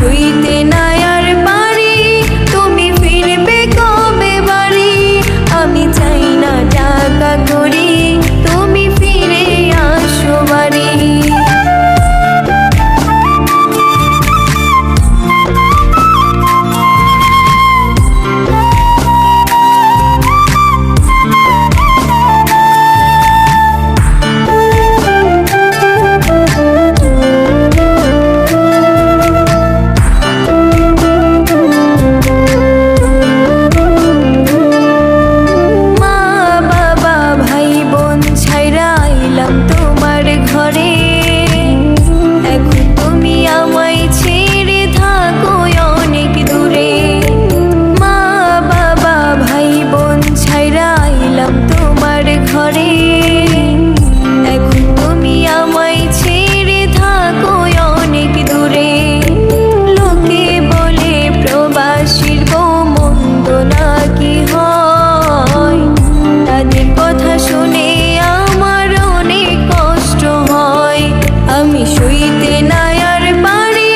সইতে না আর পারি, তুমি ফিরবে কবে বাড়ি। আমি চাই না টাকা করি, তুমি ফিরে আসো বাড়ি। তোমার ঘরে এখন তুমি আমায় ছেড়ে থাকো অনেক দূরে। মা বাবা ভাই বোন ছাইরা আইলাম তোমার ঘরে, এখন তুমি আমায় ছেড়ে থাকো অনেক দূরে। লোকে বলে প্রবাসীর বউ মন্দ নাকি হয়, তাদের কথা শুনে আমি সইতে না আর পারি,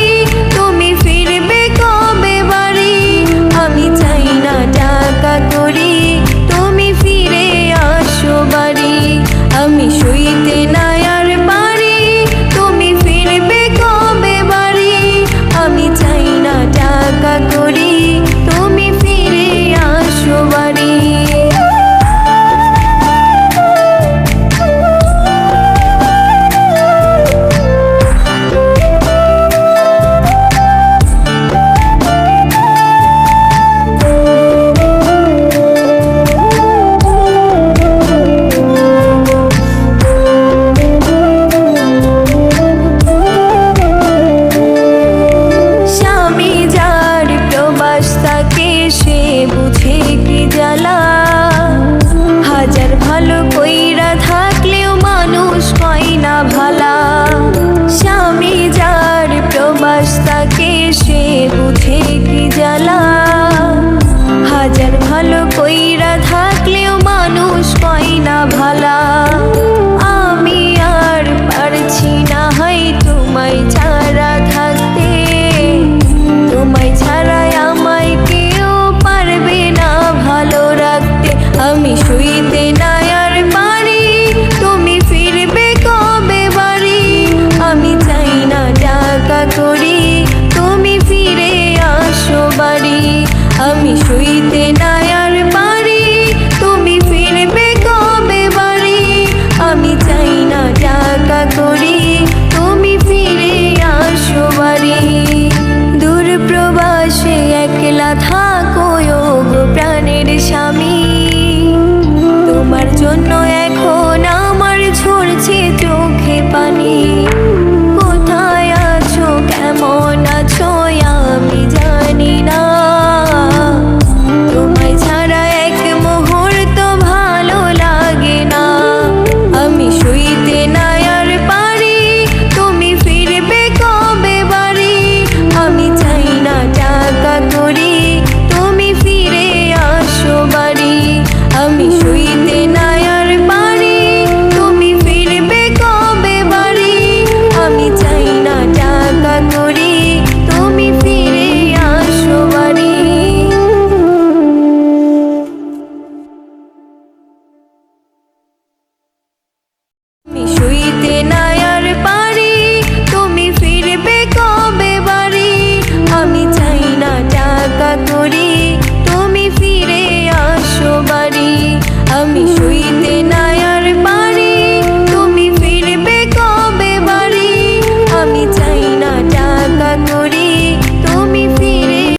তুমি ফিরবে কবে বাড়ি। আমি চাই না টাকা করি, তুমি ফিরে আসো বাড়ি। আমি সইতে না আর পারি, তুমি ফিরবে কবে বাড়ি। আমি চাই না টাকা করি, তুমি ফিরে আসো বাড়ি। সে বুঝে কি জ্বালা, হাজার ভালো কইরা থাকলেও মানুষ হয় না ভালা। স্বামী যার প্রবাস তাকে সে বুঝে কি জ্বালা, হাজার ভালো কইরা থাকলেও মানুষ হয় না ভালা।